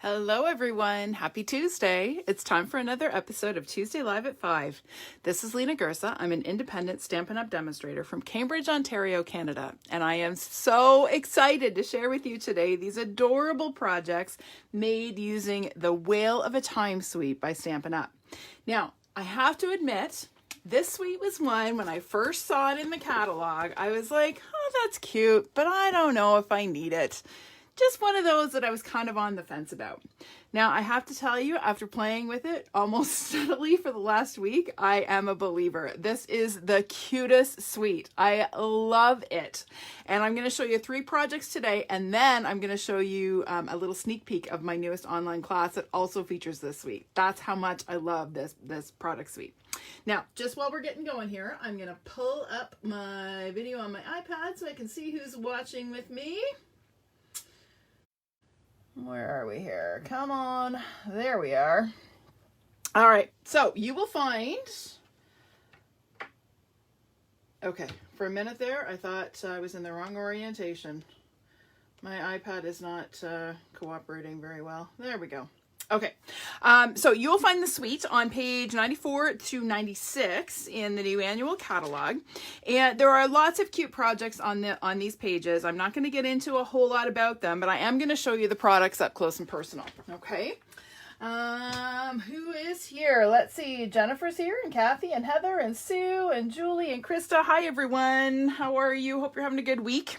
Hello everyone, happy Tuesday. It's time for another episode of Tuesday Live at 5. This is Lena Gersa. I'm an independent Stampin' Up! Demonstrator from Cambridge, Ontario, Canada. And I am so excited to share with you today these adorable projects made using the Whale of a Time suite by Stampin' Up! Now, I have to admit, this suite was one, when I first saw it in the catalog, I was like, oh, that's cute, but I don't know if I need it. Just one of those that I was kind of on the fence about. Now, I have to tell you, after playing with it almost steadily for the last week, I am a believer. This is the cutest suite. I love it. And I'm going to show you 3 projects today, and then I'm going to show you a little sneak peek of my newest online class that also features this suite. That's how much I love this product suite. Now, just while we're getting going here, I'm going to pull up my video on my iPad so I can see who's watching with me. Where are we here? Come on. There we are. All right. So you will find... Okay. For a minute there, I thought I was in the wrong orientation. My iPad is not cooperating very well. There we go. Okay, so you'll find the suite on page 94 to 96 in the new annual catalog, and there are lots of cute projects on these pages. I'm not going to get into a whole lot about them, but I am going to show you the products up close and personal. Okay, who is here? Let's see. Jennifer's here, and Kathy, and Heather, and Sue, and Julie, and Krista. Hi, everyone. How are you? Hope you're having a good week.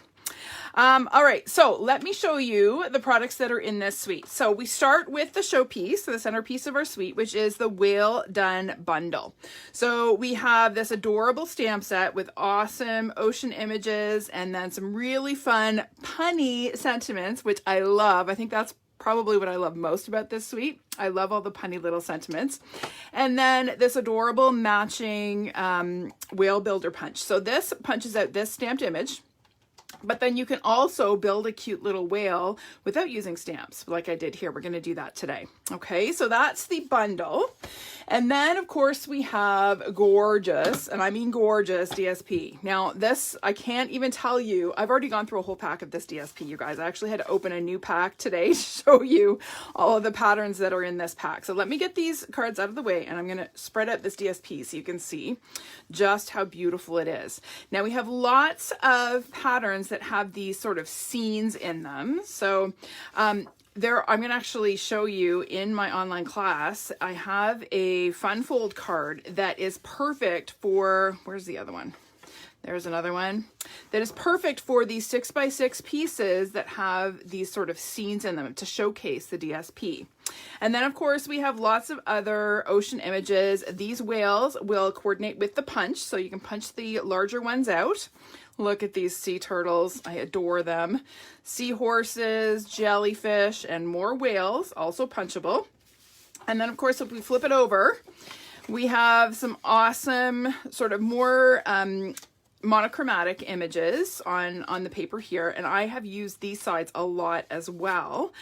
All right, so let me show you the products that are in this suite. So we start with the showpiece, so the centerpiece of our suite, which is the Whale Done Bundle. So we have this adorable stamp set with awesome ocean images and then some really fun punny sentiments, which I love. I think that's probably what I love most about this suite. I love all the punny little sentiments. And then this adorable matching whale builder punch. So this punches out this stamped image. But then you can also build a cute little whale without using stamps, like I did here. We're going to do that today. Okay, so that's the bundle. And then, of course, we have gorgeous, and I mean gorgeous, DSP. Now, this, I can't even tell you, I've already gone through a whole pack of this DSP, you guys. I actually had to open a new pack today to show you all of the patterns that are in this pack. So let me get these cards out of the way, and I'm going to spread out this DSP so you can see just how beautiful it is. Now, we have lots of patterns that have these sort of scenes in them. So I'm going to actually show you in my online class, I have a fun fold card that is perfect for, where's the other one? There's another one that is perfect for these 6x6 pieces that have these sort of scenes in them to showcase the DSP. And then, of course, we have lots of other ocean images. These whales will coordinate with the punch, so you can punch the larger ones out. Look at these sea turtles. I adore them. Seahorses, jellyfish, and more whales, also punchable. And then, of course, if we flip it over, we have some awesome sort of more monochromatic images on the paper here, and I have used these sides a lot as well,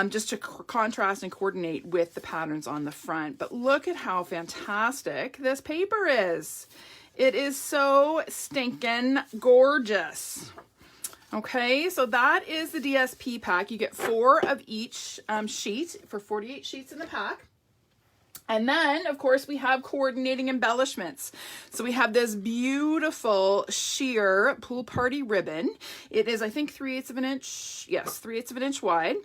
just to contrast and coordinate with the patterns on the front. But look at how fantastic this paper is. It is so stinking gorgeous. Okay, so that is the DSP pack. You get 4 of each sheet for 48 sheets in the pack. And then, of course, we have coordinating embellishments. So we have this beautiful sheer pool party ribbon. It is, I think, 3/8 of an inch. Yes, 3/8 of an inch wide.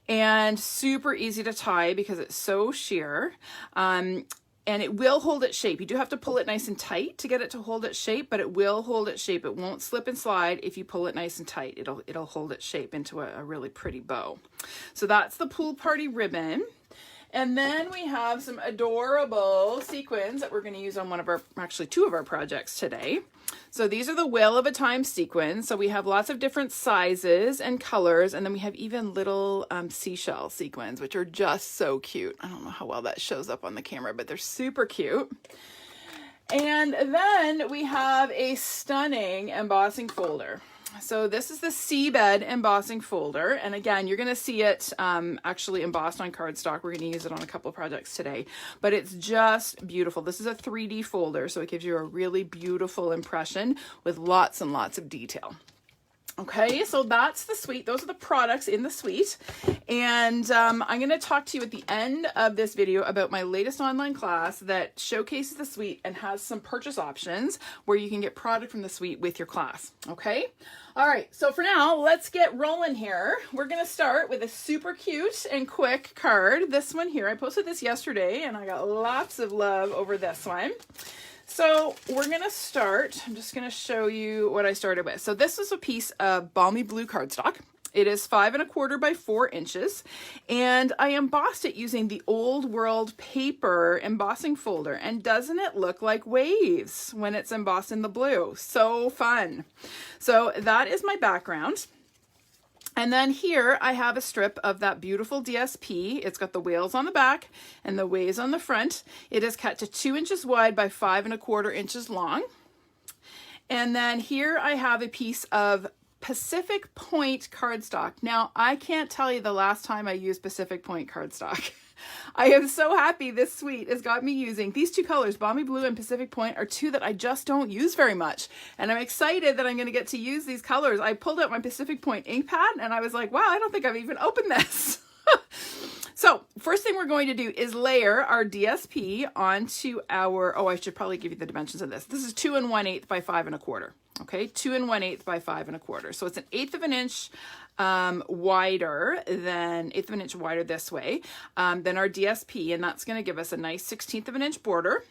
And super easy to tie because it's so sheer. And it will hold its shape. You do have to pull it nice and tight to get it to hold its shape, but it will hold its shape. It won't slip and slide if you pull it nice and tight. It'll hold its shape into a really pretty bow. So that's the pool party ribbon. And then we have some adorable sequins that we're going to use on actually 2 of our projects today. So these are the Whale of a Time sequins. So we have lots of different sizes and colors, and then we have even little seashell sequins, which are just so cute. I don't know how well that shows up on the camera, but they're super cute. And then we have a stunning embossing folder. So this is the Seabed embossing folder, and again, you're going to see it actually embossed on cardstock. We're going to use it on a couple of projects today, but it's just beautiful. This is a 3D folder, so it gives you a really beautiful impression with lots and lots of detail. Okay, so that's the suite. Those are the products in the suite. And I'm going to talk to you at the end of this video about my latest online class that showcases the suite and has some purchase options where you can get product from the suite with your class. Okay? All right, so for now, let's get rolling here. We're going to start with a super cute and quick card. This one here, I posted this yesterday and I got lots of love over this one. So we're going to start, I'm just going to show you what I started with. So this is a piece of Balmy Blue cardstock. It is 5 1/4 by 4 inches, and I embossed it using the Old World paper embossing folder. And doesn't it look like waves when it's embossed in the blue? So fun. So that is my background. And then here I have a strip of that beautiful DSP. It's got the whales on the back and the waves on the front. It is cut to 2 inches wide by 5 1/4 inches long. And then here I have a piece of Pacific Point cardstock. Now, I can't tell you the last time I used Pacific Point cardstock. I am so happy this suite has got me using these two colors. Balmy Blue and Pacific Point are two that I just don't use very much. And I'm excited that I'm going to get to use these colors. I pulled out my Pacific Point ink pad and I was like, wow, I don't think I've even opened this. So first thing we're going to do is layer our DSP onto our, oh, I should probably give you the dimensions of this. This is 2 1/8 by 5 1/4. Okay, 2 1/8 by 5 1/4. So it's an 1/8 of an inch wider than 1/8 of an inch wider this way than our DSP, and that's going to give us a nice 1/16 of an inch border,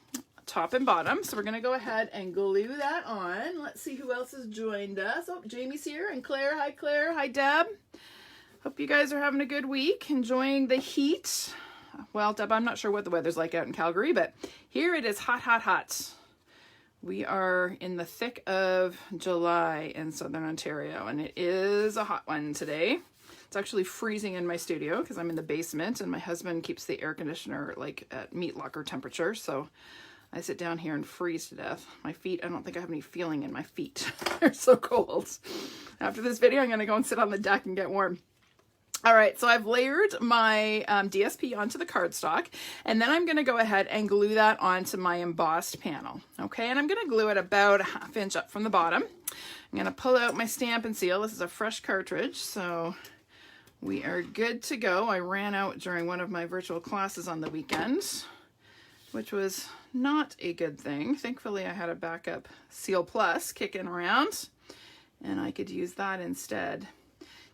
top and bottom. So we're going to go ahead and glue that on. Let's see who else has joined us. Oh, Jamie's here, and Claire. Hi, Claire. Hi, Deb. Hope you guys are having a good week, enjoying the heat. Well, Deb, I'm not sure what the weather's like out in Calgary, but here it is hot, hot, hot. We are in the thick of July in Southern Ontario, and it is a hot one today. It's actually freezing in my studio because I'm in the basement, and my husband keeps the air conditioner like at meat locker temperature, so I sit down here and freeze to death. My feet, I don't think I have any feeling in my feet. They're so cold. After this video, I'm going to go and sit on the deck and get warm. All right, so I've layered my DSP onto the cardstock, and then I'm going to go ahead and glue that onto my embossed panel. Okay, and I'm going to glue it about 1/2 inch up from the bottom. I'm going to pull out my Stampin' Seal. This is a fresh cartridge, so we are good to go. I ran out during one of my virtual classes on the weekend, which was not a good thing. Thankfully, I had a backup Seal Plus kicking around, and I could use that instead.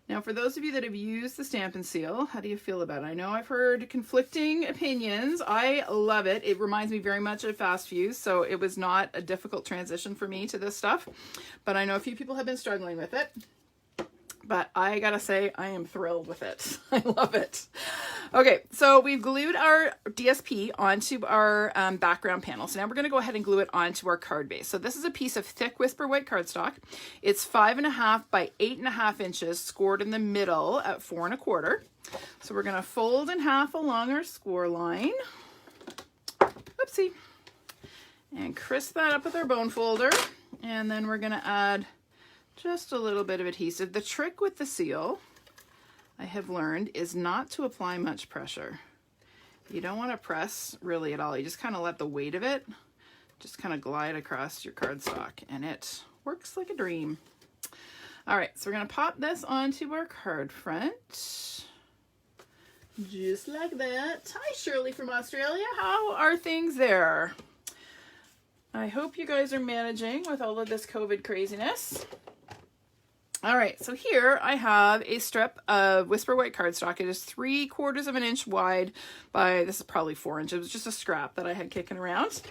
Now, for those of you that have used the Stampin' Seal, how do you feel about it? I know I've heard conflicting opinions. I love it. It reminds me very much of Fast Fuse, so it was not a difficult transition for me to this stuff. But I know a few people have been struggling with it. But I gotta say, I am thrilled with it. I love it. Okay, so we've glued our DSP onto our background panel. So now we're gonna go ahead and glue it onto our card base. So this is a piece of thick Whisper White cardstock. It's 5 1/2 by 8 1/2 inches, scored in the middle at 4 1/4. So we're gonna fold in half along our score line. Oopsie. And crisp that up with our bone folder. And then we're gonna add just a little bit of adhesive. The trick with the seal, I have learned, is not to apply much pressure. You don't want to press really at all. You just kind of let the weight of it just kind of glide across your cardstock, and it works like a dream. All right, so we're going to pop this onto our card front. Just like that. Hi, Shirley from Australia. How are things there? I hope you guys are managing with all of this COVID craziness. All right, so here I have a strip of Whisper White cardstock. It is 3/4 of an inch wide by, this is probably 4 inches. It was just a scrap that I had kicking around.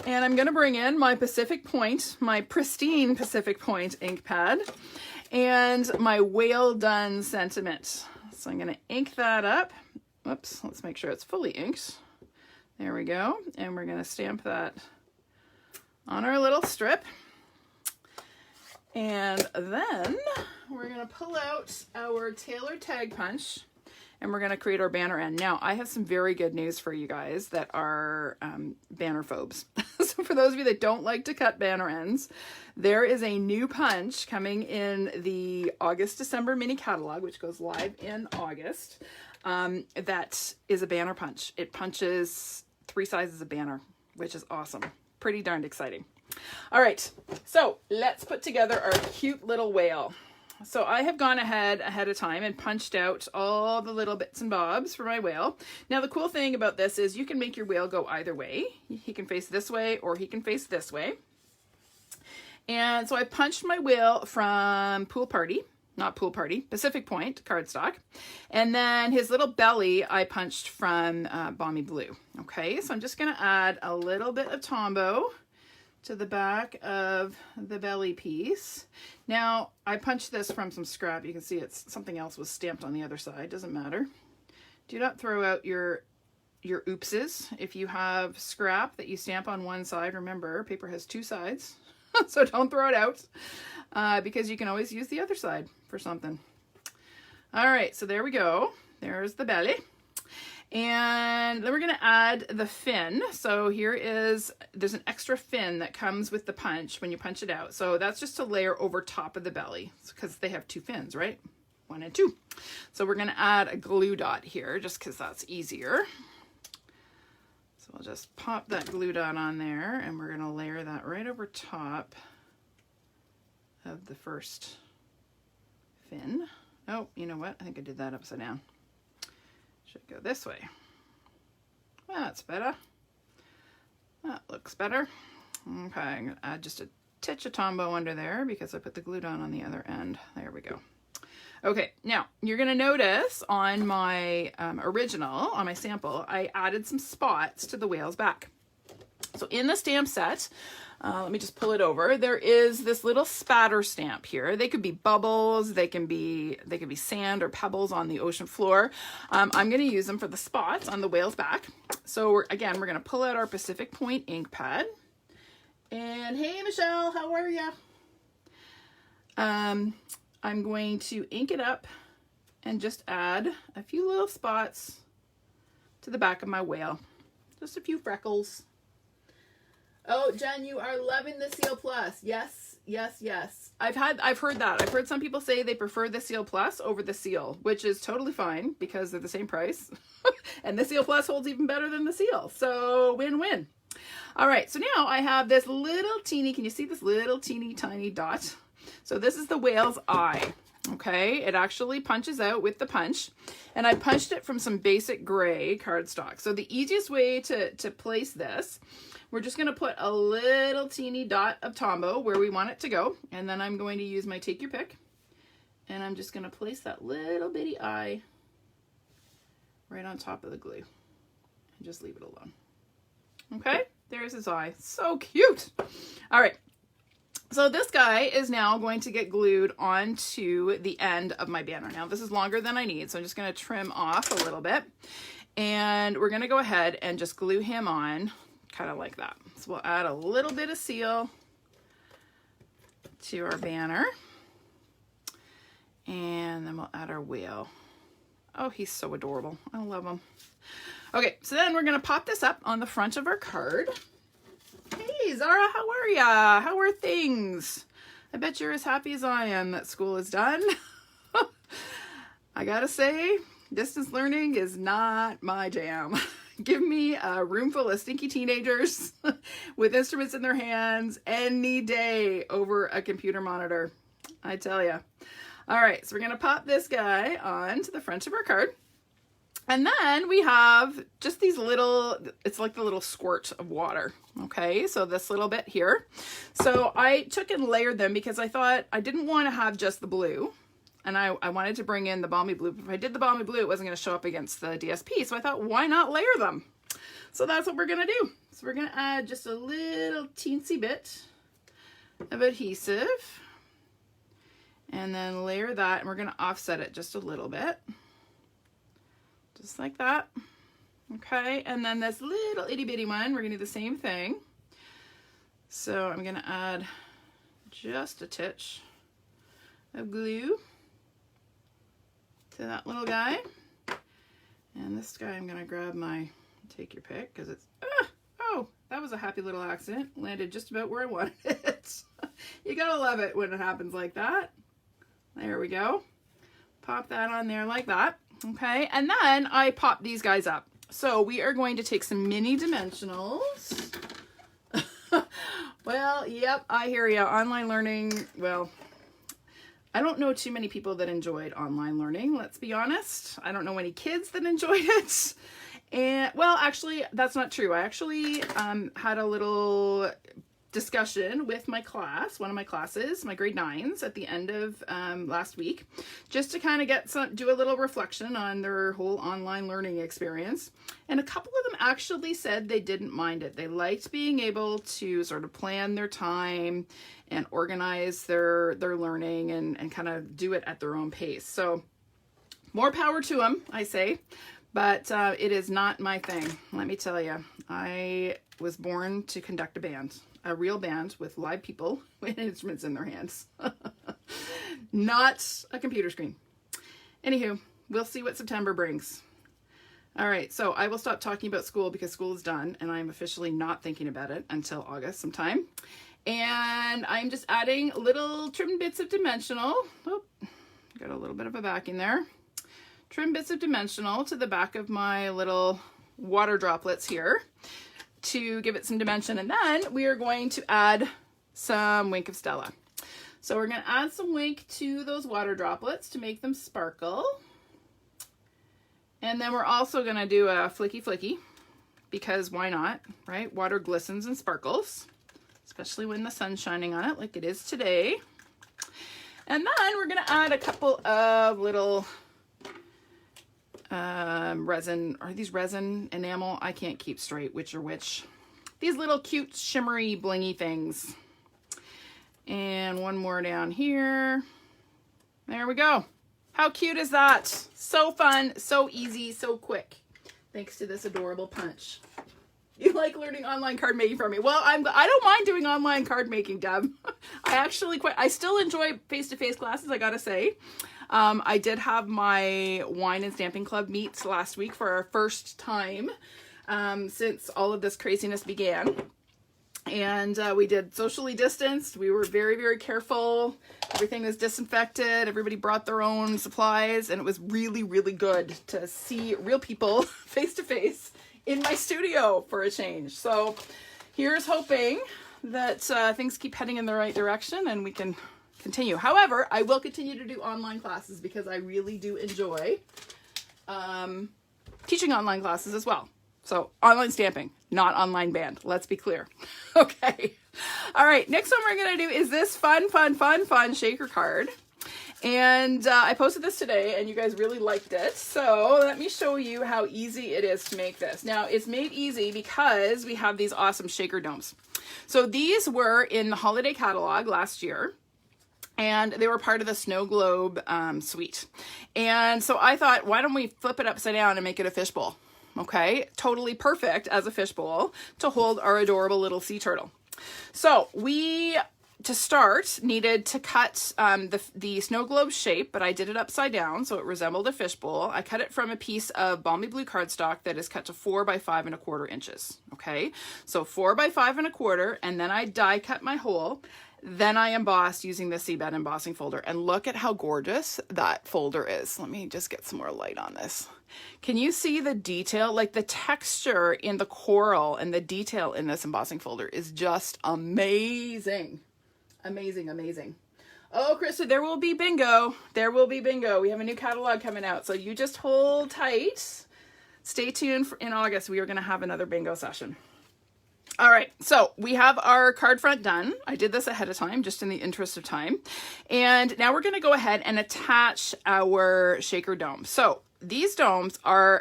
And I'm gonna bring in my Pacific Point, my pristine Pacific Point ink pad, and my Whale Done sentiment. So I'm gonna ink that up. Whoops, let's make sure it's fully inked. There we go. And we're gonna stamp that on our little strip. And then we're going to pull out our Tailor Tag Punch, and we're going to create our banner end. Now, I have some very good news for you guys that are banner phobes. So for those of you that don't like to cut banner ends, there is a new punch coming in the August-December mini catalog, which goes live in August, that is a banner punch. It punches 3 sizes of banner, which is awesome. Pretty darned exciting. All right, so let's put together our cute little whale. So I have gone ahead of time and punched out all the little bits and bobs for my whale. Now the cool thing about this is you can make your whale go either way. He can face this way or he can face this way. And so I punched my whale from Pacific Point cardstock. And then his little belly I punched from Balmy Blue. Okay, so I'm just gonna add a little bit of Tombow to the back of the belly piece. Now I punched this from some scrap. You can see it's something else was stamped on the other side. Doesn't matter. Do not throw out your oopses. If you have scrap that you stamp on one side, remember paper has two sides. So don't throw it out because you can always use the other side for something. All right, so there we go. There's the belly. And then we're going to add the fin. So there's an extra fin that comes with the punch when you punch it out. So that's just a layer over top of the belly because they have two fins, right? 1 and 2. So we're going to add a glue dot here just because that's easier. So I'll just pop that glue dot on there and we're going to layer that right over top of the first fin. Oh, you know what? I think I did that upside down. Should go this way. That's better. That looks better. Okay, I'm going to add just a titch of Tombow under there because I put the glue dot on the other end. There we go. Okay, now you're going to notice on my original, on my sample, I added some spots to the whale's back. So in the stamp set, let me just pull it over. There is this little spatter stamp here. They could be bubbles, they can be sand or pebbles on the ocean floor. I'm going to use them for the spots on the whale's back. So we're going to pull out our Pacific Point ink pad. And hey, Michelle, how are ya? I'm going to ink it up and just add a few little spots to the back of my whale. Just a few freckles. Oh, Jen, you are loving the Seal Plus. Yes, yes, yes. I've heard that. I've heard some people say they prefer the Seal Plus over the Seal, which is totally fine because they're the same price. And the Seal Plus holds even better than the Seal. So win-win. All right, so now I have this little teeny, can you see this little teeny tiny dot? So this is the whale's eye. Okay, it actually punches out with the punch, and I punched it from some basic gray cardstock. So the easiest way to place this, we're just going to put a little teeny dot of Tombow where we want it to go, and then I'm going to use my take your pick, and I'm just going to place that little bitty eye right on top of the glue and just leave it alone. Okay, there's his eye. So cute. All right. So this guy is now going to get glued onto the end of my banner. Now this is longer than I need, so I'm just going to trim off a little bit. And we're going to go ahead and just glue him on kind of like that. So we'll add a little bit of seal to our banner. And then we'll add our whale. Oh, he's so adorable. I love him. Okay, so then we're going to pop this up on the front of our card. Hey, Zara, how are ya? How are things? I bet you're as happy as I am that school is done. I gotta say, distance learning is not my jam. Give me a room full of stinky teenagers with instruments in their hands any day over a computer monitor. I tell ya. All right, so we're gonna pop this guy onto the front of our card. And then we have just these little, it's like the little squirt of water. Okay, so this little bit here. So I took and layered them because I thought I didn't want to have just the blue. And I wanted to bring in the Balmy Blue. If I did the Balmy Blue, it wasn't going to show up against the DSP. So I thought, why not layer them? So that's what we're going to do. So we're going to add just a little teensy bit of adhesive. And then layer that. And we're going to offset it just a little bit. Just like that. Okay, and then this little itty bitty one, we're gonna do the same thing. So I'm gonna add just a titch of glue to that little guy. And this guy, I'm gonna grab my take your pick because it's, oh, that was a happy little accident. Landed just about where I wanted it. You gotta love it when it happens like that. There we go. Pop that on there like that. Okay, and then I pop these guys up. So we are going to take some mini dimensionals. Well, yep, I hear you. Online learning, well, I don't know too many people that enjoyed online learning, let's be honest. I don't know any kids that enjoyed it. And well, actually, that's not true. I actually had a little discussion with my class, one of my classes, my grade 9s, at the end of last week, just to kind of do a little reflection on their whole online learning experience. And a couple of them actually said they didn't mind it. They liked being able to sort of plan their time and organize their learning and kind of do it at their own pace. So more power to them, I say. But it is not my thing, let me tell you. I was born to conduct a band, a real band with live people with instruments in their hands. Not a computer screen. Anywho, we'll see what September brings. All right, so I will stop talking about school because school is done and I'm officially not thinking about it until August sometime. And I'm just adding little trim bits of dimensional. Oh, got a little bit of a backing there. Trim bits of dimensional to the back of my little water droplets here to give it some dimension. And then we are going to add some Wink of Stella. So we're going to add some Wink to those water droplets to make them sparkle. And then we're also going to do a flicky flicky because why not, right? Water glistens and sparkles, especially when the sun's shining on it like it is today. And then we're going to add a couple of little resin, are these resin enamel? I can't keep straight which are which. These little cute shimmery blingy things. And one more down here. There we go. How cute is that? So fun, so easy, so quick. Thanks to this adorable punch. You like learning online card making from me? Well, I don't mind doing online card making, Deb. I still enjoy face-to-face classes, I gotta say. I did have my wine and stamping club meets last week for our first time since all of this craziness began. And we did socially distanced. We were very, very careful. Everything was disinfected. Everybody brought their own supplies. And it was really, really good to see real people face to face in my studio for a change. So here's hoping that things keep heading in the right direction and we can continue. However, I will continue to do online classes because I really do enjoy teaching online classes as well. So online stamping, not online band. Let's be clear. Okay. All right. Next one we're going to do is this fun shaker card. And I posted this today and you guys really liked it. So let me show you how easy it is to make this. Now it's made easy because we have these awesome shaker domes. So these were in the holiday catalog last year. And they were part of the Snow Globe suite. And so I thought, why don't we flip it upside down and make it a fishbowl? Okay, totally perfect as a fishbowl to hold our adorable little sea turtle. So we, to start, needed to cut the Snow Globe shape, but I did it upside down so it resembled a fishbowl. I cut it from a piece of Balmy Blue cardstock that is cut to 4 by 5 1/4 inches. Okay, so 4 by 5 1/4, and then I die cut my hole. Then I embossed using the Seabed embossing folder. And look at how gorgeous that folder is. Let me just get some more light on this. Can you see the detail? Like the texture in the coral and the detail in this embossing folder is just amazing. Amazing, amazing. Oh, Krista, there will be bingo. There will be bingo. We have a new catalog coming out. So you just hold tight. Stay tuned in August. We are going to have another bingo session. All right, so we have our card front done. I did this ahead of time, just in the interest of time. And now we're gonna go ahead and attach our shaker dome. So these domes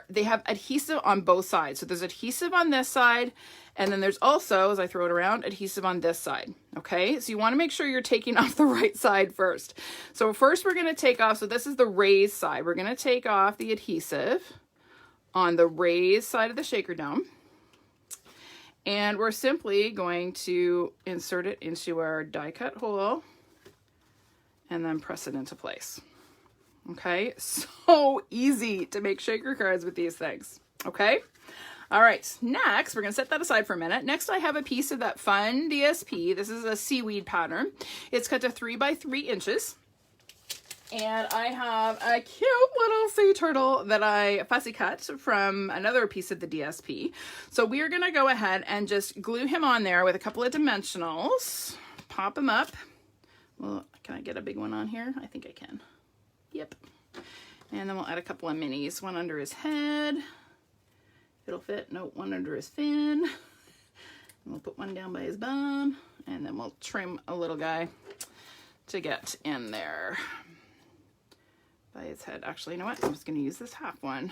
they have adhesive on both sides. So there's adhesive on this side, and then there's also, as I throw it around, adhesive on this side, okay? So you wanna make sure you're taking off the right side first. So first we're gonna take off, so this is the raised side. We're gonna take off the adhesive on the raised side of the shaker dome. And we're simply going to insert it into our die cut hole and then press it into place. Okay, so easy to make shaker cards with these things. Okay, all right, next we're gonna set that aside for a minute. Next I have a piece of that fun DSP. This is a seaweed pattern. It's cut to 3 by 3 inches. And I have a cute little sea turtle that I fussy cut from another piece of the DSP. So we are gonna go ahead and just glue him on there with a couple of dimensionals, pop him up Well, can I get a big one on here? I think I can. Yep. And then we'll add a couple of minis. One under his head. It'll fit. Nope, one under his fin. And we'll put one down by his bum. And then we'll trim a little guy to get in there by his head. Actually, you know what? I'm just going to use this half one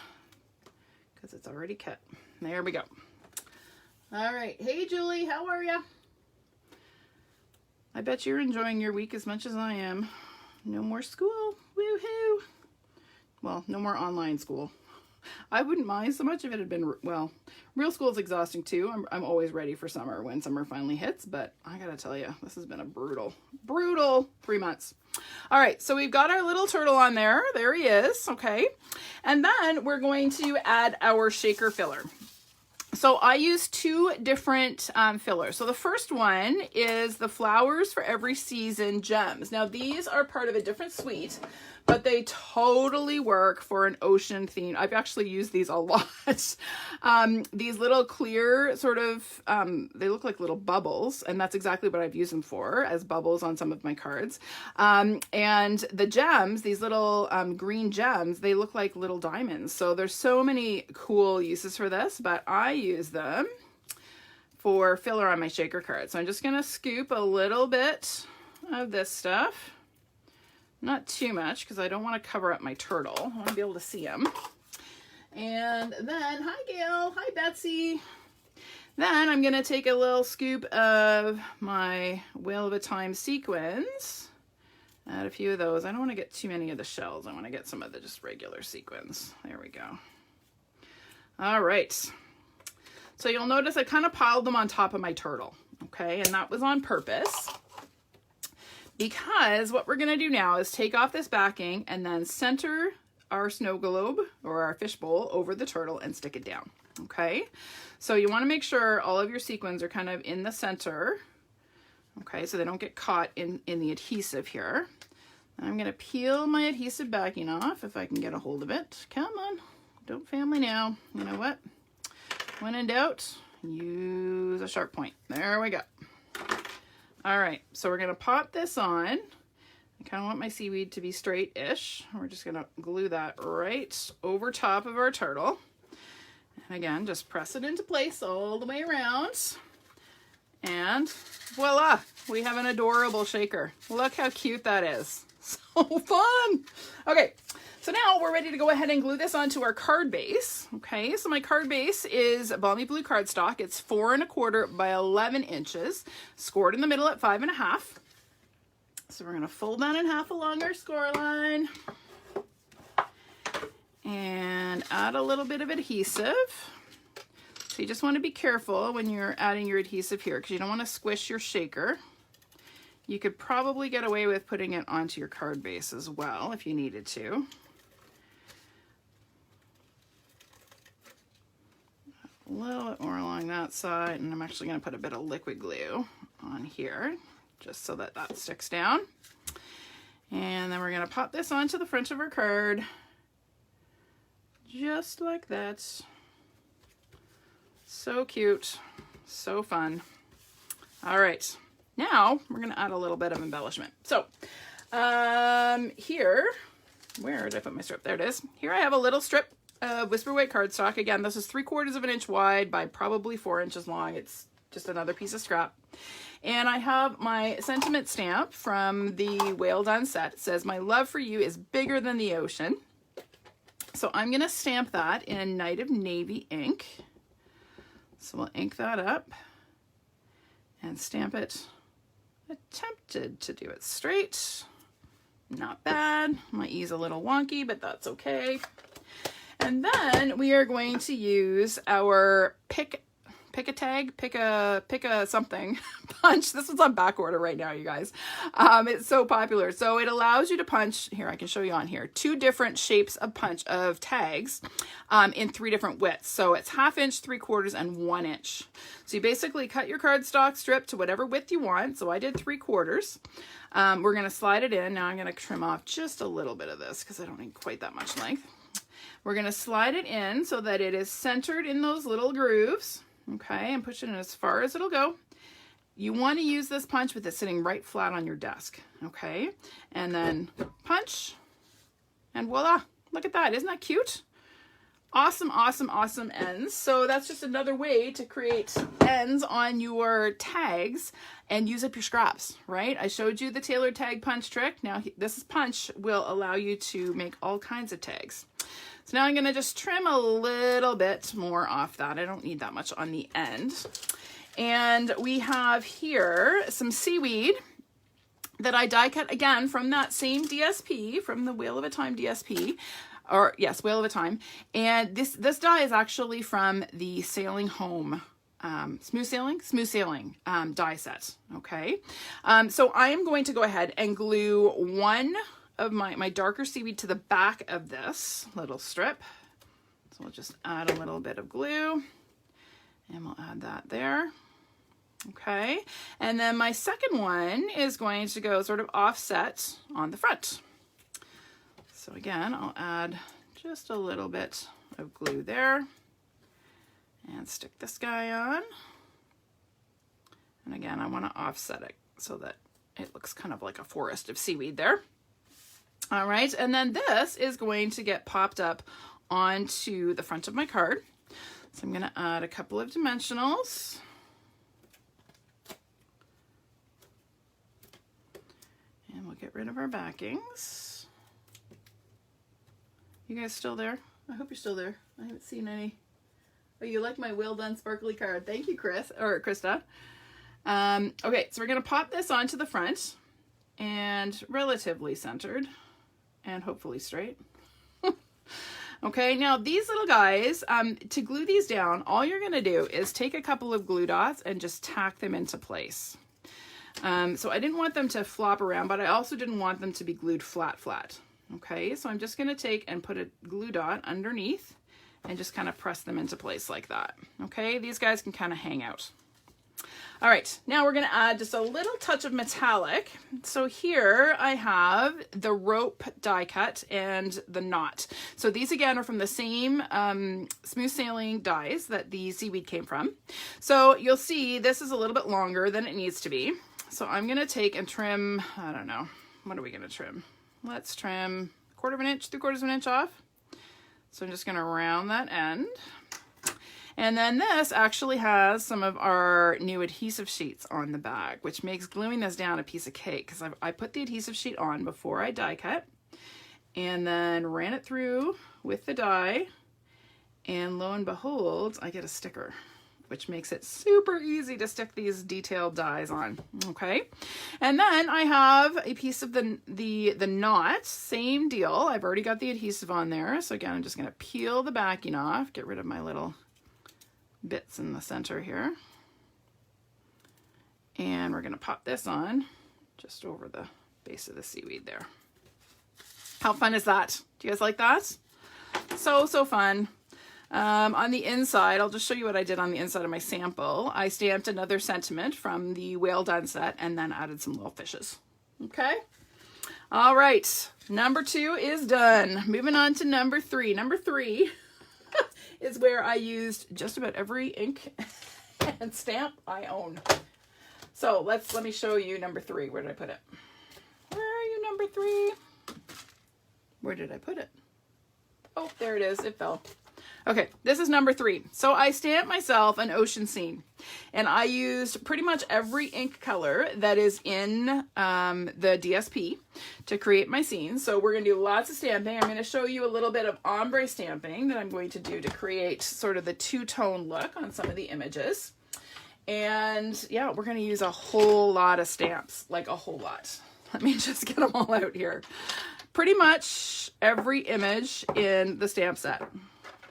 because it's already cut. There we go. All right. Hey, Julie, how are you? I bet you're enjoying your week as much as I am. No more school. Woohoo. Well, no more online school. I wouldn't mind so much if it had been, well, real school is exhausting too. I'm always ready for summer when summer finally hits, but I gotta tell you, this has been a brutal 3 months. All right, so we've got our little turtle on there. There he is, okay. And then we're going to add our shaker filler. So I use two different fillers. So the first one is the Flowers for Every Season gems. Now these are part of a different suite, but they totally work for an ocean theme. I've actually used these a lot. These little clear sort of, they look like little bubbles, and that's exactly what I've used them for, as bubbles on some of my cards. And the gems, these little green gems, they look like little diamonds. So there's so many cool uses for this, but I use them for filler on my shaker card. So I'm just gonna scoop a little bit of this stuff. Not too much, because I don't want to cover up my turtle. I want to be able to see him. And then, hi Gail, hi Betsy. Then I'm going to take a little scoop of my Whale of a Time sequins. Add a few of those. I don't want to get too many of the shells. I want to get some of the just regular sequins. There we go. All right. So you'll notice I kind of piled them on top of my turtle. Okay, and that was on purpose. Because what we're going to do now is take off this backing and then center our snow globe or our fishbowl over the turtle and stick it down. Okay, so you want to make sure all of your sequins are kind of in the center. Okay, so they don't get caught in the adhesive here. And I'm going to peel my adhesive backing off if I can get a hold of it. Come on, don't fail me now. You know what? When in doubt, use a sharp point. There we go. All right, so we're gonna pop this on. I kind of want my seaweed to be straight-ish. We're just gonna glue that right over top of our turtle. And again, just press it into place all the way around. And voila, we have an adorable shaker. Look how cute that is. So fun. Okay, so now we're ready to go ahead and glue this onto our card base. Okay, so my card base is Balmy Blue cardstock. It's 4 1/4 by 11 inches, scored in the middle at 5 1/2. So we're gonna fold that in half along our score line and add a little bit of adhesive. So you just want to be careful when you're adding your adhesive here because you don't want to squish your shaker. You could probably get away with putting it onto your card base as well if you needed to. A little bit more along that side, and I'm actually going to put a bit of liquid glue on here just so that that sticks down. And then we're going to pop this onto the front of our card just like that. So cute, so fun. All right. Now we're going to add a little bit of embellishment. So here, where did I put my strip? There it is. Here I have a little strip of Whisper White cardstock. Again, this is 3/4 of an inch wide by probably 4 inches long. It's just another piece of scrap. And I have my sentiment stamp from the Whale Done set. It says, "My love for you is bigger than the ocean." So I'm going to stamp that in Night of Navy ink. So we'll ink that up and stamp it. Attempted to do it straight. Not bad. My E's a little wonky, but that's okay. And then we are going to use our pick a something punch. This one's on back order right now, you guys. It's so popular. So it allows you to punch, here I can show you on here, 2 different shapes of tags in 3 different widths. So it's 1/2 inch, 3/4, and 1 inch. So you basically cut your cardstock strip to whatever width you want. So I did 3/4. We're going to slide it in. Now I'm going to trim off just a little bit of this because I don't need quite that much length. We're going to slide it in so that it is centered in those little grooves. Okay, and push it in as far as it'll go. you want to use this punch with it sitting right flat on your desk, okay? And then punch, and voila, look at that. Isn't that cute? Awesome, awesome, awesome ends. So that's just another way to create ends on your tags and use up your scraps, right? I showed you the tailored tag punch trick. Now this punch will allow you to make all kinds of tags. So now I'm gonna just trim a little bit more off that. I don't need that much on the end. And we have here some seaweed that I die cut again from that same DSP, from the Wheel of a Time DSP, or yes, Wheel of a Time. And this die is actually from the Sailing Home, Smooth Sailing die set, okay? So I am going to go ahead and glue one of my darker seaweed to the back of this little strip. So we'll just add a little bit of glue, and we'll add that there. Okay, and then my second one is going to go sort of offset on the front. So again, I'll add just a little bit of glue there and stick this guy on. And again, I want to offset it so that it looks kind of like a forest of seaweed there. All right, and then this is going to get popped up onto the front of my card. So I'm going to add a couple of dimensionals. And we'll get rid of our backings. You guys still there? I hope you're still there. I haven't seen any. Oh, you like my well done sparkly card. Thank you, Chris, or Krista. Okay, so we're gonna pop this onto the front and relatively centered and hopefully straight. Okay, now these little guys, to glue these down, all you're gonna do is take a couple of glue dots and just tack them into place. So I didn't want them to flop around, but I also didn't want them to be glued flat. Okay, so I'm just going to take and put a glue dot underneath and just kind of press them into place like that. Okay, these guys can kind of hang out. All right, now we're going to add just a little touch of metallic. So here I have the rope die cut and the knot. So these again are from the same Smooth Sailing dies that the seaweed came from. So you'll see this is a little bit longer than it needs to be. So I'm going to take and trim, I don't know, what are we going to trim? Let's trim 1/4 of an inch, 3/4 of an inch off. So I'm just going to round that end. And then this actually has some of our new adhesive sheets on the bag, which makes gluing this down a piece of cake, because I put the adhesive sheet on before I die cut and then ran it through with the die, and lo and behold, I get a sticker, which makes it super easy to stick these detailed dies on. Okay, and then I have a piece of the knot, same deal. I've already got the adhesive on there, so again I'm just going to peel the backing off, get rid of my little bits in the center here, and we're going to pop this on just over the base of the seaweed there. How fun is that? Do you guys like that? So fun. On the inside, I'll just show you what I did on the inside of my sample. I stamped another sentiment from the Whale Done set and then added some little fishes. Okay. All right. Number 2 is done. Moving on to number 3. Number 3 is where I used just about every ink and stamp I own. So let me show you number 3. Where did I put it? Where are you, number 3? Where did I put it? Oh, there it is. It fell. Okay, this is number 3. So I stamped myself an ocean scene, and I used pretty much every ink color that is in the DSP to create my scene. So we're going to do lots of stamping. I'm going to show you a little bit of ombre stamping that I'm going to do to create sort of the two-tone look on some of the images. And yeah, we're going to use a whole lot of stamps, like a whole lot. Let me just get them all out here. Pretty much every image in the stamp set.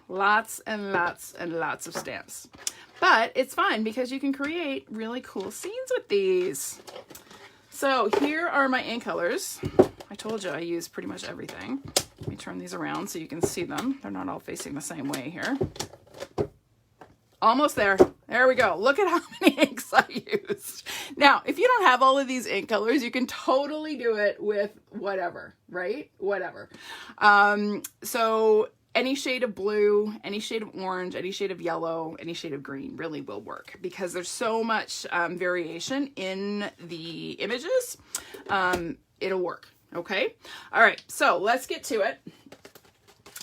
Lots and lots and lots of stamps. But it's fun because you can create really cool scenes with these. So here are my ink colors. I told you I use pretty much everything. Let me turn these around so you can see them. They're not all facing the same way here. Almost there. There we go. Look at how many inks I used. Now, if you don't have all of these ink colors, you can totally do it with whatever, right? Whatever. So any shade of blue, any shade of orange, any shade of yellow, any shade of green really will work because there's so much variation in the images. It'll work. Okay. All right. So let's get to it.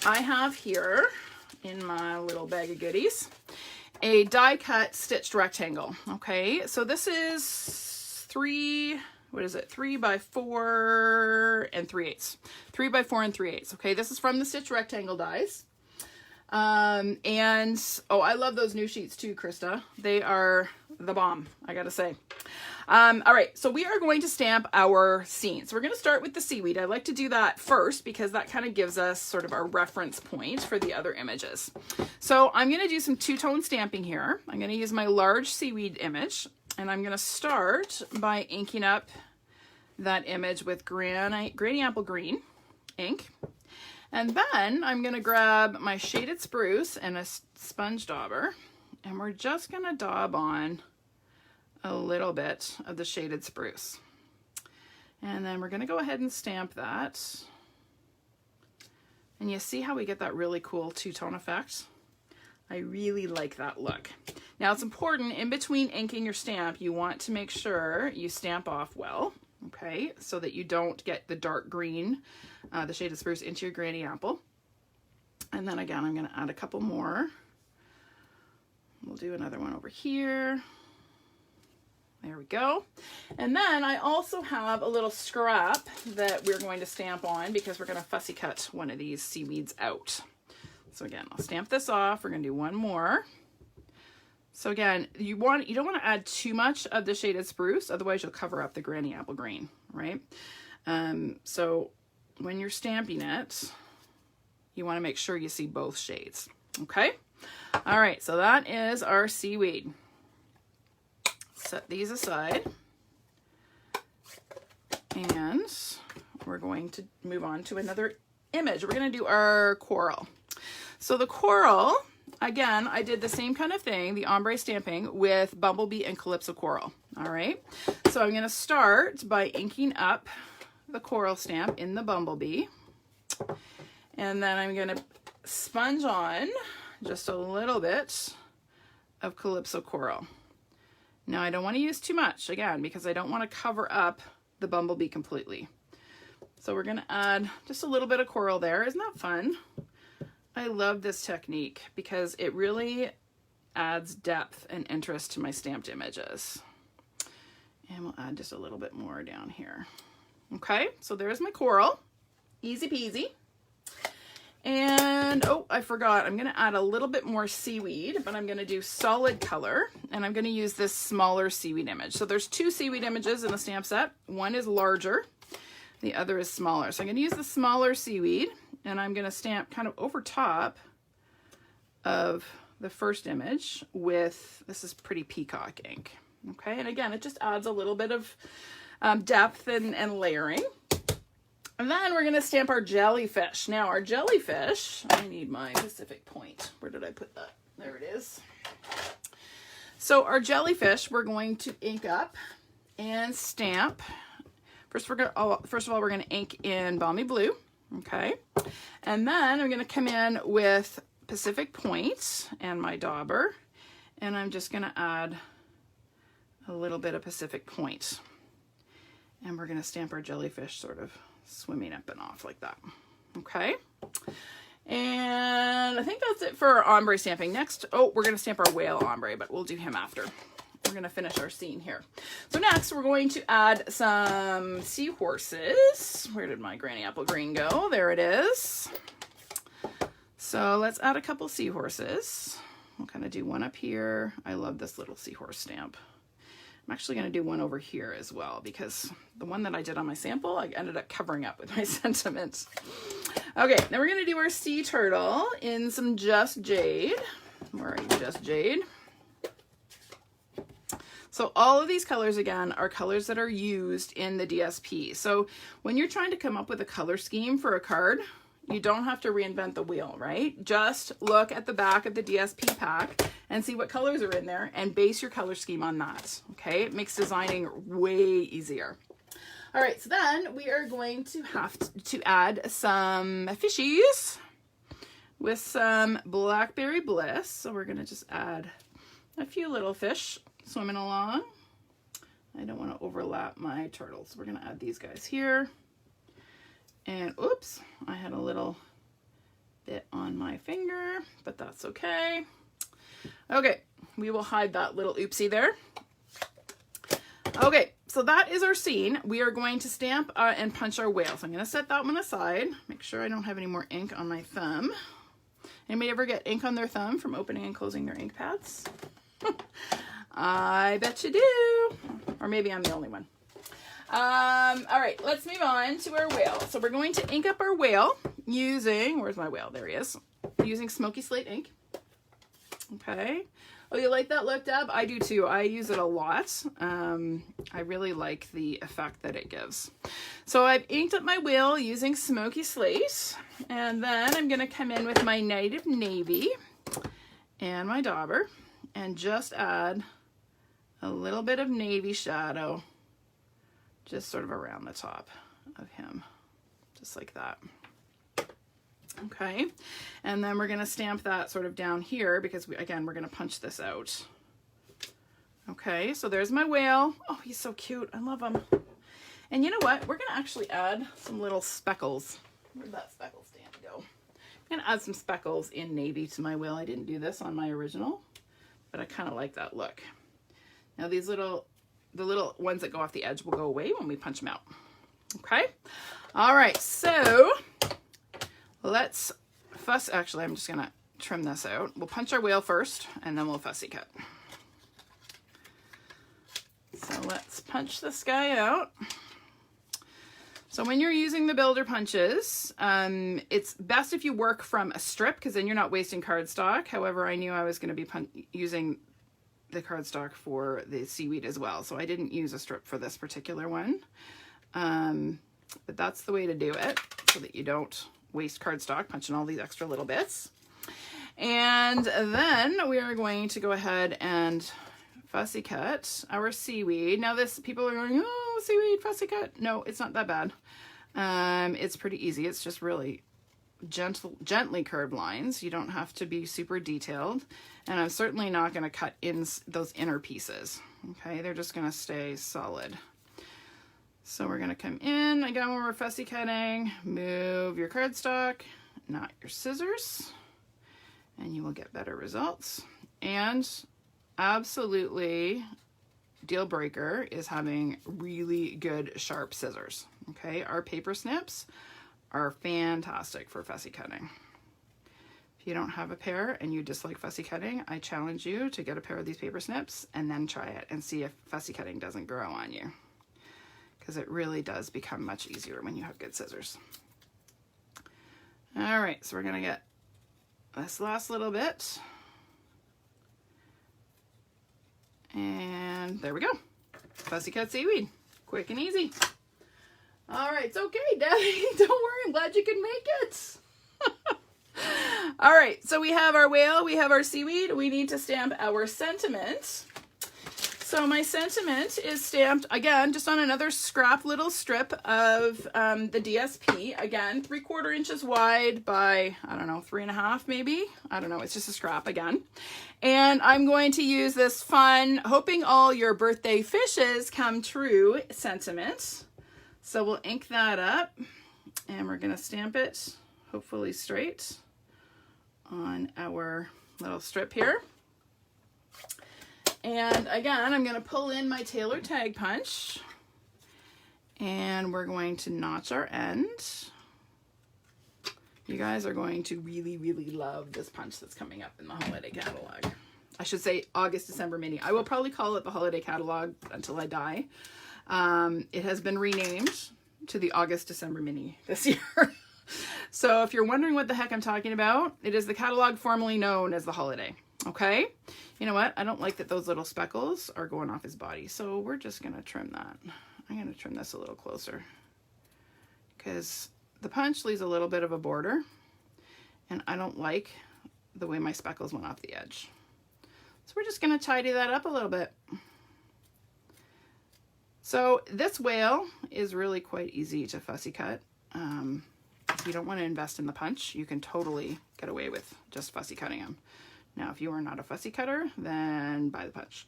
I have here in my little bag of goodies a die cut stitched rectangle. Okay. So this is 3 by 4 and 3/8. 3 by 4 and 3/8. Okay. This is from the Stitch Rectangle dies. And oh, I love those new sheets too, Krista. They are the bomb, I gotta say. All right, so we are going to stamp our scene. So we're going to start with the seaweed. I like to do that first because that kind of gives us sort of our reference point for the other images. So I'm going to do some two-tone stamping here. I'm going to use my large seaweed image, and I'm going to start by inking up that image with Granny Apple Green ink. And then I'm going to grab my shaded spruce and a sponge dauber, and we're just going to daub on a little bit of the shaded spruce. And then we're going to go ahead and stamp that. And you see how we get that really cool two-tone effect? I really like that look. Now it's important in between inking your stamp, you want to make sure you stamp off well, okay? So that you don't get the dark green, the shaded spruce into your granny apple. And then again, I'm going to add a couple more. We'll do another one over here. There we go. And then I also have a little scrap that we're going to stamp on because we're going to fussy cut one of these seaweeds out. So again, I'll stamp this off. We're going to do one more. So again, you don't want to add too much of the shaded spruce, otherwise you'll cover up the Granny Apple Green, right? So when you're stamping it, you want to make sure you see both shades. Okay. All right. So that is our seaweed. Set these aside, and we're going to move on to another image. We're going to do our coral. So the coral, again, I did the same kind of thing, the ombre stamping with Bumblebee and Calypso Coral. All right. So I'm going to start by inking up the coral stamp in the Bumblebee, and then I'm going to sponge on just a little bit of Calypso Coral. Now I don't want to use too much, again, because I don't want to cover up the Bumblebee completely. So we're going to add just a little bit of coral there. Isn't that fun? I love this technique because it really adds depth and interest to my stamped images. And we'll add just a little bit more down here. Okay, so there's my coral. Easy peasy. And, oh, I forgot, I'm going to add a little bit more seaweed, but I'm going to do solid color, and I'm going to use this smaller seaweed image. So there's 2 seaweed images in the stamp set. One is larger, the other is smaller. So I'm going to use the smaller seaweed, and I'm going to stamp kind of over top of the first image with, this is Pretty Peacock ink. Okay, and again, it just adds a little bit of depth and layering. And then we're going to stamp our jellyfish. Now our jellyfish, I need my Pacific Point. Where did I put that? There it is. So our jellyfish, we're going to ink up and stamp. First of all, we're going to ink in Balmy Blue. Okay. And then I'm going to come in with Pacific Point and my dauber. And I'm just going to add a little bit of Pacific Point. And we're going to stamp our jellyfish sort of swimming up and off like that. Okay. And I think that's it for our ombre stamping. Next, oh, we're going to stamp our whale ombre, but we'll do him after. We're going to finish our scene here. So next, we're going to add some seahorses. Where did my Granny Apple Green go? There it is. So let's add a couple seahorses. We'll kind of do one up here. I love this little seahorse stamp. I'm actually going to do one over here as well because the one that I did on my sample, I ended up covering up with my sentiments. Okay, then we're going to do our sea turtle in some Just Jade. Where are you, Just Jade? So all of these colors, again, are colors that are used in the DSP. So when you're trying to come up with a color scheme for a card, you don't have to reinvent the wheel, right? Just look at the back of the DSP pack and see what colors are in there and base your color scheme on that, okay? It makes designing way easier. All right, so then we are going to have to add some fishies with some Blackberry Bliss. So we're gonna just add a few little fish swimming along. I don't want to overlap my turtles. So we're gonna add these guys here. And oops, I had a little bit on my finger, but that's okay. Okay, we will hide that little oopsie there. Okay, so that is our scene. We are going to stamp and punch our whale. So I'm going to set that one aside. Make sure I don't have any more ink on my thumb. Anybody ever get ink on their thumb from opening and closing their ink pads? I bet you do. Or maybe I'm the only one. All right, let's move on to our whale. So we're going to ink up our whale using, where's my whale? There he is. Using Smoky Slate ink. Okay. Oh, you like that look, Deb? I do too. I use it a lot. I really like the effect that it gives. So I've inked up my whale using Smoky Slate. And then I'm going to come in with my Native Navy and my dauber and just add a little bit of navy shadow just sort of around the top of him, just like that. Okay, and then we're going to stamp that sort of down here because again, we're going to punch this out. Okay, so there's my whale. Oh, he's so cute. I love him. And you know what? We're going to actually add some little speckles. Where'd that speckle stand go? I'm going to add some speckles in navy to my whale. I didn't do this on my original, but I kind of like that look. Now these the little ones that go off the edge will go away when we punch them out. Okay. All right. So let's fuss. Actually, I'm just going to trim this out. We'll punch our whale first and then we'll fussy cut. So let's punch this guy out. So when you're using the builder punches, it's best if you work from a strip because then you're not wasting cardstock. However, I knew I was going to be using the cardstock for the seaweed as well. So I didn't use a strip for this particular one. But that's the way to do it so that you don't waste cardstock punching all these extra little bits. And then we are going to go ahead and fussy cut our seaweed. Now this, people are going, oh, seaweed, fussy cut. No, it's not that bad. It's pretty easy. It's just really gently curved lines. You don't have to be super detailed. And I'm certainly not going to cut in those inner pieces. Okay, they're just going to stay solid. So we're going to come in, again, when we're fussy cutting, move your cardstock, not your scissors, and you will get better results. And absolutely deal breaker is having really good sharp scissors. Okay, our paper snips are fantastic for fussy cutting. If you don't have a pair and you dislike fussy cutting, I challenge you to get a pair of these paper snips and then try it and see if fussy cutting doesn't grow on you. Because it really does become much easier when you have good scissors. All right, so we're gonna get this last little bit. And there we go. Fussy cut seaweed, quick and easy. All right, it's okay, Debbie. Don't worry, I'm glad you can make it. All right, so we have our whale, we have our seaweed. We need to stamp our sentiment. So my sentiment is stamped, again, just on another scrap little strip of the DSP. Again, 3/4 inches wide by, I don't know, 3.5 maybe. I don't know, it's just a scrap again. And I'm going to use this fun, hoping all your birthday fishes come true sentiment. So we'll ink that up and we're gonna stamp it, hopefully straight, on our little strip here. And again, I'm going to pull in my tailor tag punch and we're going to notch our end. You guys are going to really, really love this punch that's coming up in the holiday catalog. I should say August, December mini. I will probably call it the holiday catalog until I die. It has been renamed to the August, December mini this year. So if you're wondering what the heck I'm talking about, it is the catalog formerly known as the holiday. Okay, you know what? I don't like that those little speckles are going off his body. So we're just going to trim that. I'm going to trim this a little closer because the punch leaves a little bit of a border and I don't like the way my speckles went off the edge. So we're just going to tidy that up a little bit. So this whale is really quite easy to fussy cut. if you don't want to invest in the punch, you can totally get away with just fussy cutting them. Now, if you are not a fussy cutter, then buy the punch.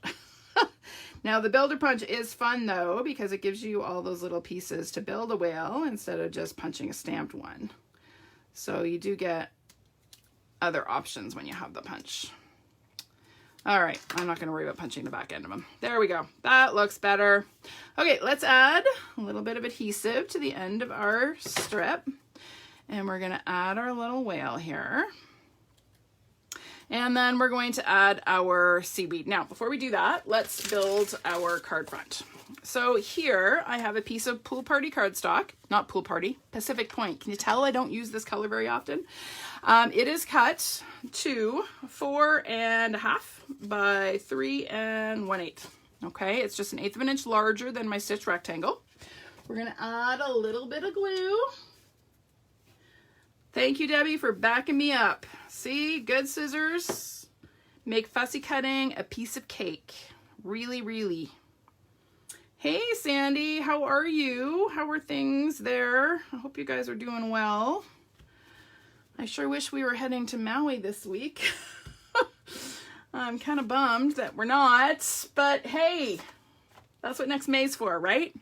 Now, the builder punch is fun though, because it gives you all those little pieces to build a whale instead of just punching a stamped one. So you do get other options when you have the punch. All right, I'm not going to worry about punching the back end of them. There we go. That looks better. Okay, let's add a little bit of adhesive to the end of our strip. And we're going to add our little whale here. And then we're going to add our seaweed. Now, before we do that, let's build our card front. So here I have a piece of Pool Party cardstock, not Pool Party, Pacific Point. Can you tell I don't use this color very often? It is cut to 4.5 by 3 1/8. Okay, it's just 1/8 of an inch larger than my stitch rectangle. We're gonna add a little bit of glue. Thank you, Debbie, for backing me up. See, good scissors make fussy cutting a piece of cake. Really, really. Hey, Sandy, how are you? How are things there? I hope you guys are doing well. I sure wish we were heading to Maui this week. I'm kind of bummed that we're not, but hey, that's what next May's for, right?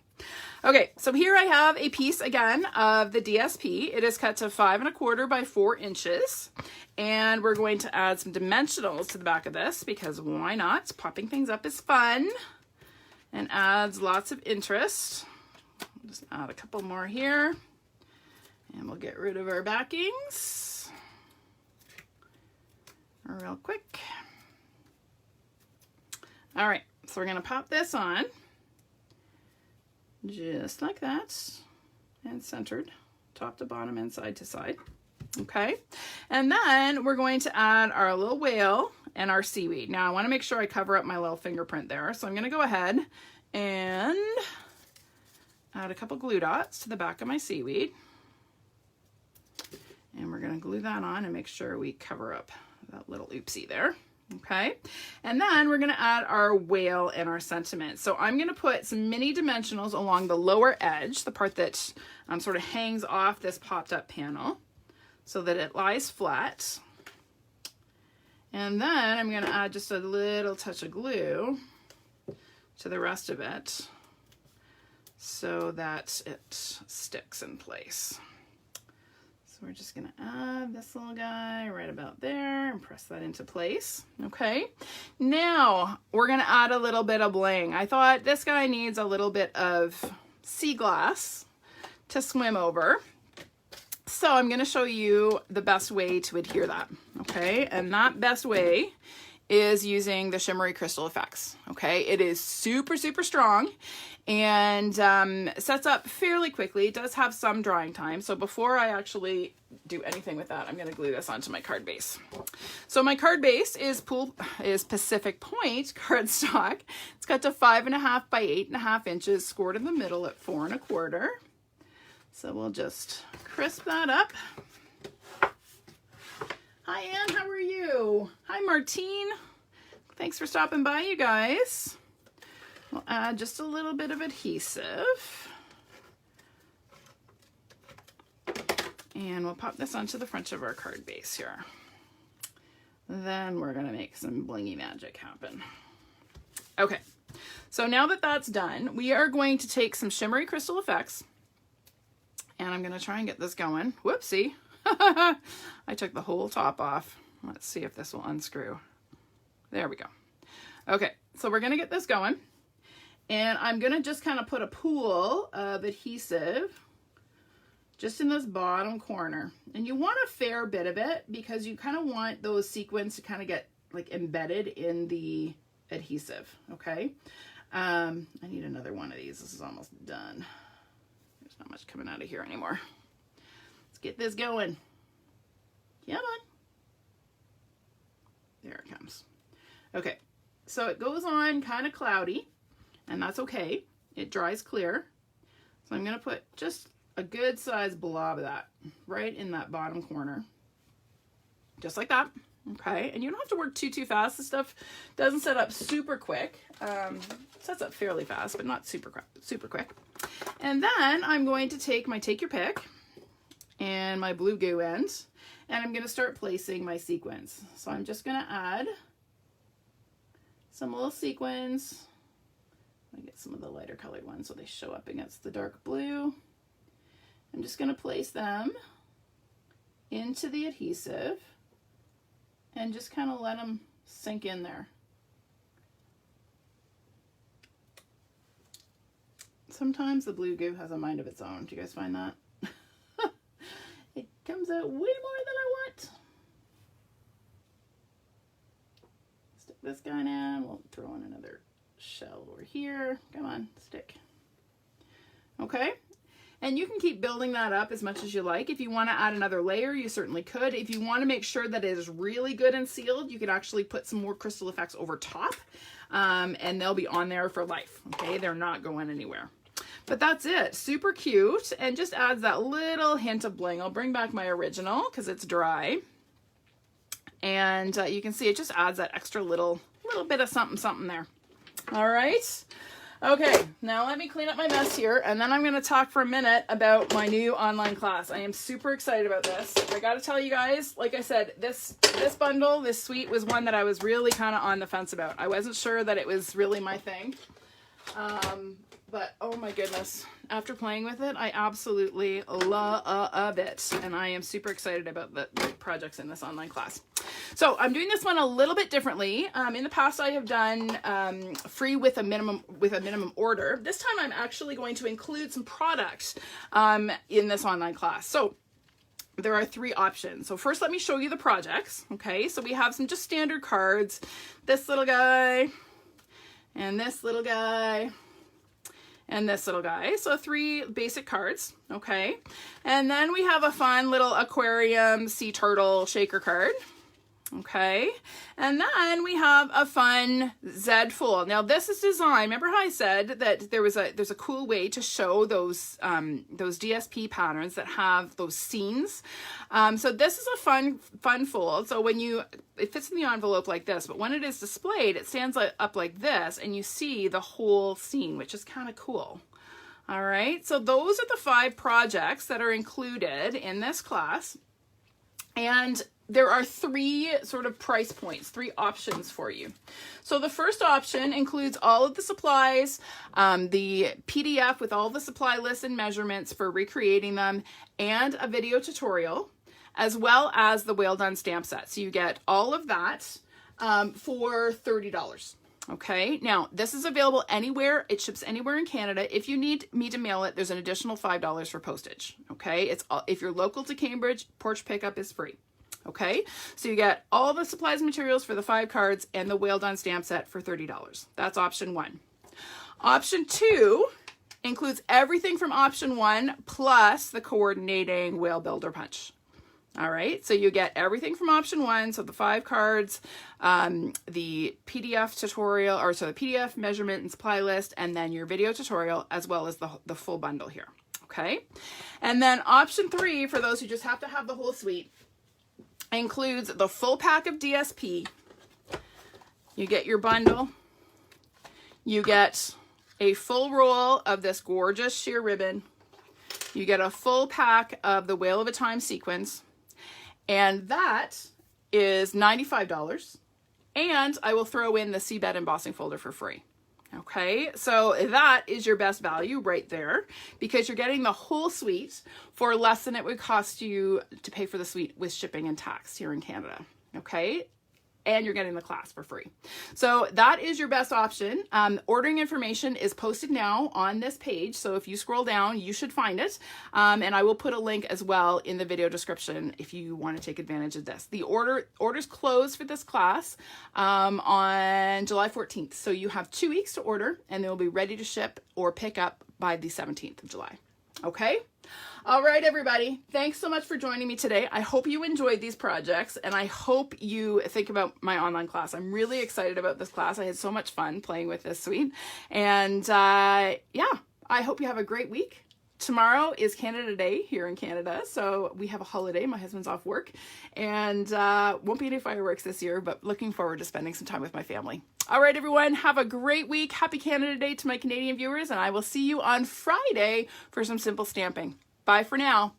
Okay, so here I have a piece again of the DSP. It is cut to 5 1/4 by 4 inches. And we're going to add some dimensionals to the back of this because why not? Popping things up is fun and adds lots of interest. Just add a couple more here and we'll get rid of our backings real quick. All right, so we're gonna pop this on. Just like that, and centered, top to bottom and side to side. Okay, and then we're going to add our little whale and our seaweed. Now I want to make sure I cover up my little fingerprint there, so I'm going to go ahead and add a couple glue dots to the back of my seaweed. And we're going to glue that on and make sure we cover up that little oopsie there. Okay, and then we're going to add our whale and our sentiment. So I'm going to put some mini dimensionals along the lower edge, the part that sort of hangs off this popped up panel so that it lies flat. And then I'm going to add just a little touch of glue to the rest of it so that it sticks in place. We're just going to add this little guy right about there and press that into place. Okay, now we're going to add a little bit of bling. I thought this guy needs a little bit of sea glass to swim over. So I'm going to show you the best way to adhere that. Okay, and that best way is using the Shimmery Crystal Effects. Okay, it is super, super strong and sets up fairly quickly. It does have some drying time. So before I actually do anything with that, I'm going to glue this onto my card base. So my card base is Pacific Point cardstock. It's cut to 5.5 by 8.5 inches, scored in the middle at 4 1/4. So we'll just crisp that up. Hi, Anne, how are you? Hi, Martine. Thanks for stopping by, you guys. We'll add just a little bit of adhesive. And we'll pop this onto the front of our card base here. Then we're gonna make some blingy magic happen. Okay, so now that that's done, we are going to take some Shimmery Crystal Effects and I'm gonna try and get this going. Whoopsie. I took the whole top off. Let's see if this will unscrew. There we go. Okay, so we're gonna get this going and I'm gonna just kind of put a pool of adhesive just in this bottom corner. And you want a fair bit of it because you kind of want those sequins to kind of get like embedded in the adhesive, okay? I need another one of these. This is almost done. There's not much coming out of here anymore. Let's get this going. Come on. There it comes. Okay, so it goes on kind of cloudy, and that's okay. It dries clear. So I'm gonna put just a good sized blob of that right in that bottom corner. Just like that. Okay, and you don't have to work too fast. This stuff doesn't set up super quick. Sets up fairly fast, but not super quick. And then I'm going to take my Take Your Pick and my blue goo end, and I'm going to start placing my sequins. So I'm just going to add some little sequins. I get some of the lighter colored ones so they show up against the dark blue. I'm just going to place them into the adhesive and just kind of let them sink in there. Sometimes the blue goo has a mind of its own. Do you guys find that? It comes out way more than I want. Stick this guy in. We'll throw in another shell over here. Come on, stick. Okay. And you can keep building that up as much as you like. If you want to add another layer, you certainly could. If you want to make sure that it is really good and sealed, you could actually put some more crystal effects over top, and they'll be on there for life. Okay, they're not going anywhere. But that's it. Super cute, and just adds that little hint of bling. I'll bring back my original because it's dry. And you can see it just adds that extra little bit of something there. All right. Okay, now let me clean up my mess here, and then I'm going to talk for a minute about my new online class. I am super excited about this. I got to tell you guys, like I said, this bundle, this suite was one that I was really kind of on the fence about. I wasn't sure that it was really my thing. But oh my goodness, after playing with it, I absolutely love it. And I am super excited about the projects in this online class. So I'm doing this one a little bit differently. In the past, I have done free with a minimum order. This time I'm actually going to include some products in this online class. So there are 3 options. So first, let me show you the projects. Okay, so we have some just standard cards. This little guy, and this little guy, and this little guy. So 3 basic cards, okay? And then we have a fun little aquarium sea turtle shaker card, okay? And then we have a fun Z fold. Now this is designed, remember how I said that there's a cool way to show those DSP patterns that have those scenes. So this is a fun fold. So when it fits in the envelope like this, but when it is displayed, it stands up like this, and you see the whole scene, which is kind of cool. All right, so those are the 5 projects that are included in this class. And there are 3 sort of price points, 3 options for you. So the first option includes all of the supplies, the PDF with all the supply lists and measurements for recreating them, and a video tutorial, as well as the Well Done stamp set. So you get all of that for $30. Okay, now this is available anywhere. It ships anywhere in Canada. If you need me to mail it, there's an additional $5 for postage. Okay, if you're local to Cambridge, porch pickup is free. Okay, so you get all the supplies and materials for the 5 cards and the Well Done stamp set for $30. That's option 1. Option 2 includes everything from option 1 plus the coordinating whale builder punch. All right, so you get everything from option 1, so the 5 cards, the PDF tutorial, or so the PDF measurement and supply list, and then your video tutorial, as well as the full bundle here. Okay, and then option 3, for those who just have to have the whole suite, includes the full pack of DSP. You get your bundle. You get a full roll of this gorgeous sheer ribbon. You get a full pack of the Whale of a Time sequins. And that is $95. And I will throw in the Seabed embossing folder for free. Okay, so that is your best value right there, because you're getting the whole suite for less than it would cost you to pay for the suite with shipping and tax here in Canada. Okay, and you're getting the class for free. So that is your best option. Ordering information is posted now on this page. So if you scroll down, you should find it. And I will put a link as well in the video description if you want to take advantage of this. The orders close for this class on July 14th. So you have 2 weeks to order, and they will be ready to ship or pick up by the 17th of July. Okay. All right, everybody. Thanks so much for joining me today. I hope you enjoyed these projects, and I hope you think about my online class. I'm really excited about this class. I had so much fun playing with this suite. And yeah, I hope you have a great week. Tomorrow is Canada Day here in Canada, so we have a holiday. My husband's off work, and won't be any fireworks this year, but looking forward to spending some time with my family. All right, everyone, have a great week. Happy Canada Day to my Canadian viewers, and I will see you on Friday for some simple stamping. Bye for now.